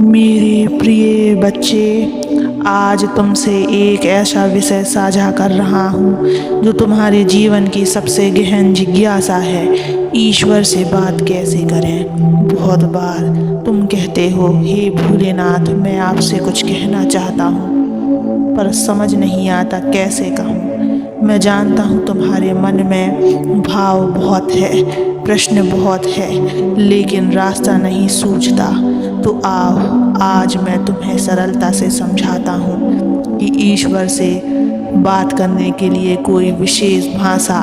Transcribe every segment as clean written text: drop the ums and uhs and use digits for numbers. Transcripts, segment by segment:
मेरे प्रिय बच्चे, आज तुमसे एक ऐसा विषय साझा कर रहा हूँ जो तुम्हारे जीवन की सबसे गहन जिज्ञासा है। ईश्वर से बात कैसे करें। बहुत बार तुम कहते हो, हे भोलेनाथ, मैं आपसे कुछ कहना चाहता हूँ पर समझ नहीं आता कैसे कहूँ। मैं जानता हूँ तुम्हारे मन में भाव बहुत है, प्रश्न बहुत है, लेकिन रास्ता नहीं सूझता। तो आओ, आज मैं तुम्हें सरलता से समझाता हूँ कि ईश्वर से बात करने के लिए कोई विशेष भाषा,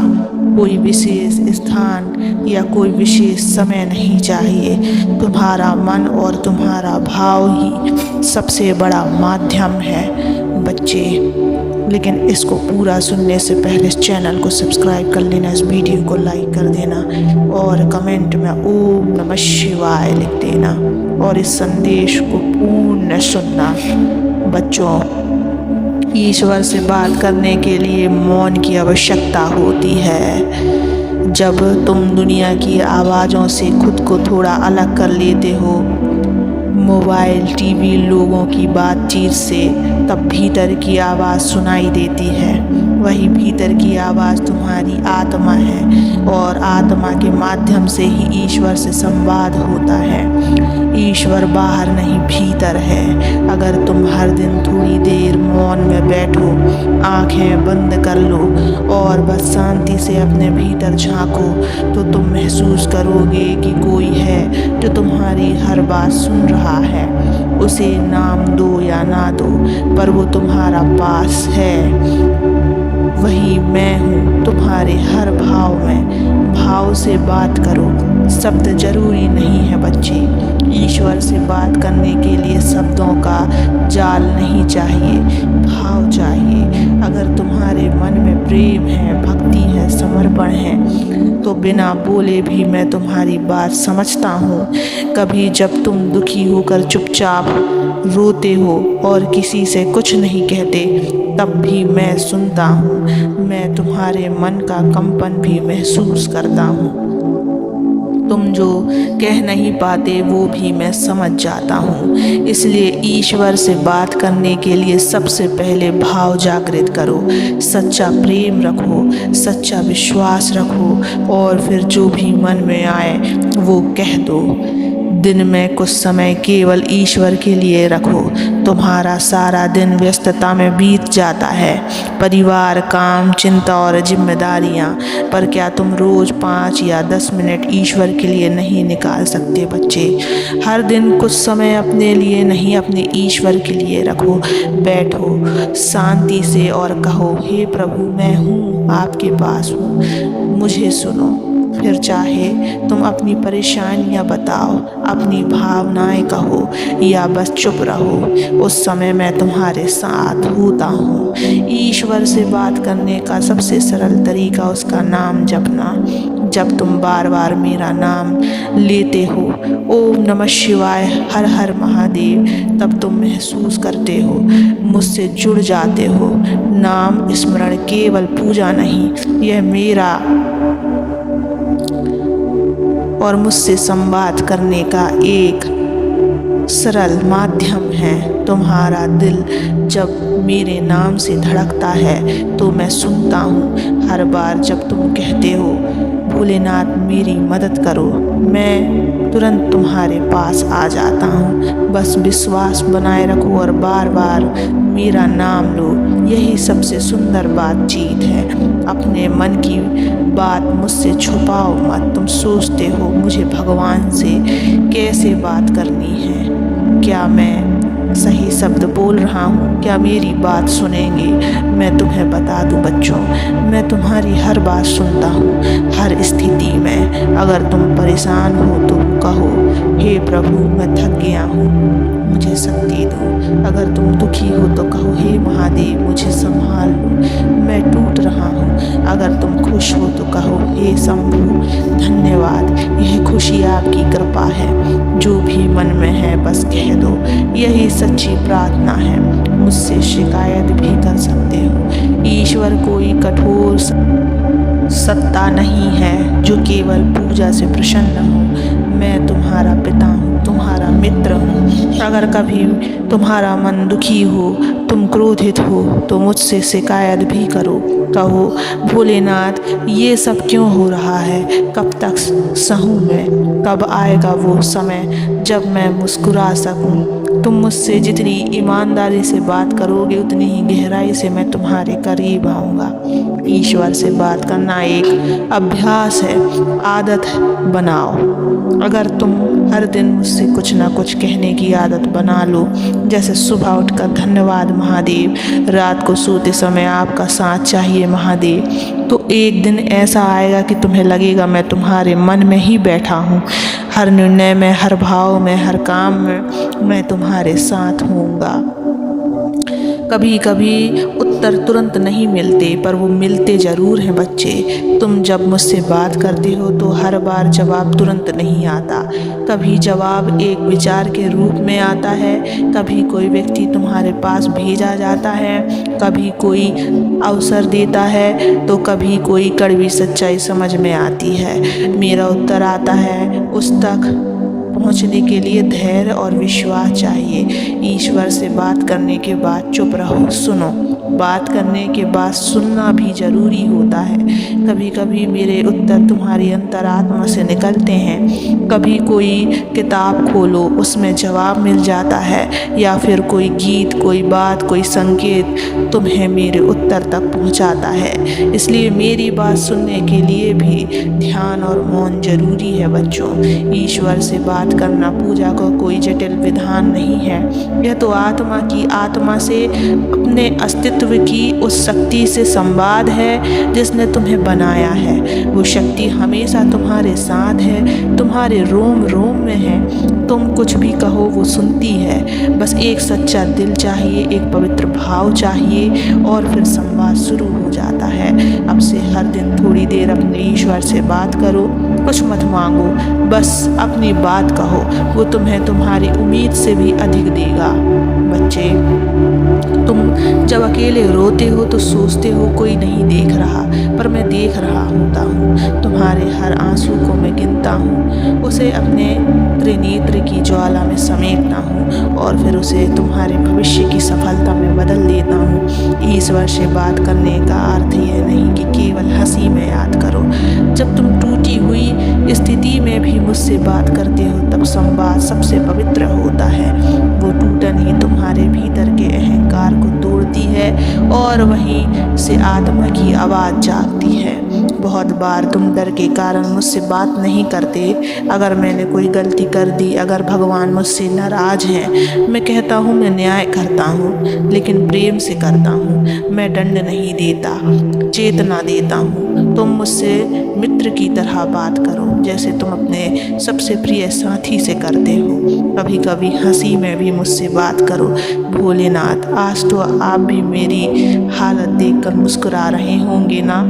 कोई विशेष स्थान या कोई विशेष समय नहीं चाहिए। तुम्हारा मन और तुम्हारा भाव ही सबसे बड़ा माध्यम है बच्चे। लेकिन इसको पूरा सुनने से पहले इस चैनल को सब्सक्राइब कर लेना, इस वीडियो को लाइक कर देना और कमेंट में ओम नमः शिवाय लिख देना और इस संदेश को पूर्ण सुनना। बच्चों, ईश्वर से बात करने के लिए मौन की आवश्यकता होती है। जब तुम दुनिया की आवाज़ों से खुद को थोड़ा अलग कर लेते हो, मोबाइल, टीवी, लोगों की बातचीत से, तब भीतर की आवाज़ सुनाई देती है। वही भीतर की आवाज़ तुम्हारी आत्मा है और आत्मा के माध्यम से ही ईश्वर से संवाद होता है। ईश्वर बाहर नहीं, भीतर है। अगर तुम हर दिन थोड़ी देर मौन में बैठो, आंखें बंद कर लो और बस शांति से अपने भीतर झांको, तो तुम महसूस करोगे कि कोई है जो तुम्हारी हर बात सुन रहा है। उसे नाम दो या ना दो, पर वो तुम्हारा पास है। वही मैं हूँ तुम्हारे हर भाव में। भाव से बात करो, शब्द जरूरी नहीं है बच्चे। ईश्वर से बात करने के लिए शब्दों का जाल नहीं चाहिए, भाव चाहिए। अगर तुम्हारे मन में प्रेम है, भक्ति है, समर्पण है, तो बिना बोले भी मैं तुम्हारी बात समझता हूँ। कभी जब तुम दुखी होकर चुपचाप रोते हो और किसी से कुछ नहीं कहते, तब भी मैं सुनता हूँ। मैं तुम्हारे मन का कंपन भी महसूस करता हूँ। तुम जो कह नहीं पाते वो भी मैं समझ जाता हूँ। इसलिए ईश्वर से बात करने के लिए सबसे पहले भाव जागृत करो, सच्चा प्रेम रखो, सच्चा विश्वास रखो और फिर जो भी मन में आए वो कह दो। दिन में कुछ समय केवल ईश्वर के लिए रखो। तुम्हारा सारा दिन व्यस्तता में बीत जाता है, परिवार, काम, चिंता और जिम्मेदारियां, पर क्या तुम रोज़ 5 या 10 मिनट ईश्वर के लिए नहीं निकाल सकते बच्चे? हर दिन कुछ समय अपने लिए नहीं, अपने ईश्वर के लिए रखो। बैठो शांति से और कहो, हे प्रभु, मैं हूँ, आपके पास हूँ, मुझे सुनो। फिर चाहे तुम अपनी परेशानियां बताओ, अपनी भावनाएं कहो या बस चुप रहो, उस समय मैं तुम्हारे साथ होता हूँ। ईश्वर से बात करने का सबसे सरल तरीका उसका नाम जपना। जब तुम बार बार मेरा नाम लेते हो, ओम नमः शिवाय, हर हर महादेव, तब तुम महसूस करते हो मुझसे जुड़ जाते हो। नाम स्मरण केवल पूजा नहीं, यह मेरा और मुझसे संवाद करने का एक सरल माध्यम है। तुम्हारा दिल जब मेरे नाम से धड़कता है तो मैं सुनता हूँ। हर बार जब तुम कहते हो, भोलेनाथ मेरी मदद करो, मैं तुरंत तुम्हारे पास आ जाता हूँ। बस विश्वास बनाए रखो और बार बार मेरा नाम लो। यही सबसे सुंदर बातचीत है। अपने मन की बात मुझसे छुपाओ मत। तुम सोचते हो मुझे भगवान से कैसे बात करनी है, क्या मैं सही शब्द बोल रहा हूँ, क्या मेरी बात सुनेंगे? मैं तुम्हें बता दूँ बच्चों, मैं तुम्हारी हर बात सुनता हूँ, हर स्थिति में। अगर तुम परेशान हो तो कहो, हे प्रभु, मैं थक गया हूँ, मुझे शक्ति दो। अगर तुम दुखी हो तो कहो, हे महादेव, मुझे संभाल लो, मैं टूट रहा हूँ। अगर तुम खुश हो तो कहो, हे शंभु, धन्यवाद, यह खुशी आपकी कृपा है। जो भी मन में है बस कह दो, यही सच्ची प्रार्थना है। मुझसे शिकायत भी कर सकते हो। ईश्वर कोई कठोर सत्ता नहीं है जो केवल पूजा से प्रसन्न हो। मैं तुम्हारा पिता हूँ, तुम्हारा मित्र हूँ। अगर कभी तुम्हारा मन दुखी हो, तुम क्रोधित हो, तो मुझसे शिकायत भी करो। कहो, भोलेनाथ ये सब क्यों हो रहा है, कब तक सहूँ मैं, कब आएगा वो समय जब मैं मुस्कुरा सकूँ। तुम मुझसे जितनी ईमानदारी से बात करोगे उतनी ही गहराई से मैं तुम्हारे करीब आऊँगा। ईश्वर से बात करना एक अभ्यास है, आदत बनाओ। अगर तुम हर दिन मुझसे कुछ ना कुछ कहने की आदत बना लो, जैसे सुबह उठकर धन्यवाद महादेव, रात को सोते समय आपका साथ चाहिए महादेव, तो एक दिन ऐसा आएगा कि तुम्हें लगेगा मैं तुम्हारे मन में ही बैठा हूँ। हर निर्णय में, हर भाव में, हर काम में मैं तुम्हारे साथ होऊंगा। कभी कभी उत्तर तुरंत नहीं मिलते, पर वो मिलते ज़रूर हैं बच्चे। तुम जब मुझसे बात करते हो तो हर बार जवाब तुरंत नहीं आता। कभी जवाब एक विचार के रूप में आता है, कभी कोई व्यक्ति तुम्हारे पास भेजा जाता है, कभी कोई अवसर देता है, तो कभी कोई कड़वी सच्चाई समझ में आती है। मेरा उत्तर आता है, उस तक पहुंचने के लिए धैर्य और विश्वास चाहिए। ईश्वर से बात करने के बाद चुप रहो, सुनो। बात करने के बाद सुनना भी ज़रूरी होता है। कभी कभी मेरे उत्तर तुम्हारी अंतरात्मा से निकलते हैं। कभी कोई किताब खोलो, उसमें जवाब मिल जाता है, या फिर कोई गीत, कोई बात, कोई संकेत तुम्हें मेरे उत्तर तक पहुंचाता है। इसलिए मेरी बात सुनने के लिए भी ध्यान और मौन जरूरी है बच्चों। ईश्वर से बात करना पूजा का कोई जटिल विधान नहीं है। यह तो आत्मा की आत्मा से, अपने अस्तित्व की उस शक्ति से संवाद है जिसने तुम्हें बनाया है। वो शक्ति हमेशा तुम्हारे साथ है, तुम्हारे रोम रोम में है। तुम कुछ भी कहो वो सुनती है। बस एक सच्चा दिल चाहिए, एक पवित्र भाव चाहिए, और फिर संवाद शुरू हो जाता है। अब से हर दिन थोड़ी देर अपने ईश्वर से बात करो। कुछ मत मांगो, बस अपनी बात कहो। वो तुम्हें तुम्हारी उम्मीद से भी अधिक देगा। बच्चे, तुम जब अकेले रोते हो तो सोचते हो कोई नहीं देख रहा, पर मैं देख रहा होता हूँ। तुम्हारे हर आंसू को मैं गिनता हूँ, उसे अपने त्रिनेत्र की ज्वाला में समेटता हूँ, और फिर उसे तुम्हारे भविष्य की सफलता में बदल देता हूँ। ईश्वर से बात करने का अर्थ यह नहीं कि केवल हंसी में याद करो। जब तुम टूटी हुई स्थिति में भी मुझसे बात करते हो, तब संवाद सबसे पवित्र होता है। वो टूटन ही तुम्हारे भीतर के अहंकार को तोड़ती है, और वहीं से आत्मा की आवाज़ जागती है। बहुत बार तुम डर के कारण मुझसे बात नहीं करते। अगर मैंने कोई गलती कर दी, अगर भगवान मुझसे नाराज़ हैं, मैं कहता हूँ मैं न्याय करता हूँ, लेकिन प्रेम से करता हूँ। मैं दंड नहीं देता, चेतना देता हूँ। तुम मुझसे मित्र की तरह बात करो, जैसे तुम अपने सबसे प्रिय साथी से करते हो। कभी कभी हंसी में भी मुझसे बात करो। भोलेनाथ, आज तो आप भी मेरी हालत देखकर मुस्कुरा रहे होंगे ना।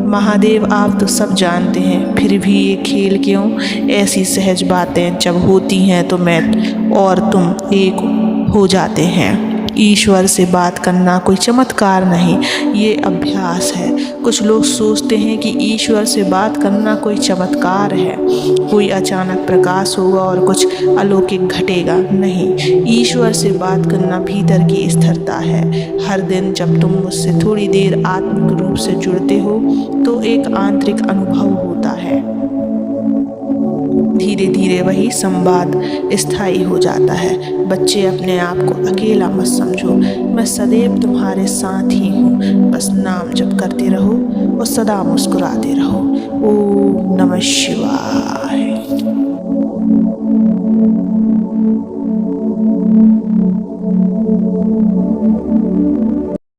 महादेव, आप तो सब जानते हैं, फिर भी ये खेल क्यों? ऐसी सहज बातें जब होती हैं तो मैं और तुम एक हो जाते हैं। ईश्वर से बात करना कोई चमत्कार नहीं, ये अभ्यास है। कुछ लोग सोचते हैं कि ईश्वर से बात करना कोई चमत्कार है, कोई अचानक प्रकाश होगा और कुछ अलौकिक घटेगा। नहीं, ईश्वर से बात करना भीतर की स्थिरता है। हर दिन जब तुम मुझसे थोड़ी देर आत्मिक रूप से जुड़ते हो तो एक आंतरिक अनुभव होता है। धीरे धीरे वही संवाद स्थायी हो जाता है। बच्चे, अपने आप को अकेला मत समझो। मैं सदैव तुम्हारे साथ ही हूँ। बस नाम जप करते रहो और सदा मुस्कुराते रहो। ओम नमः शिवाय।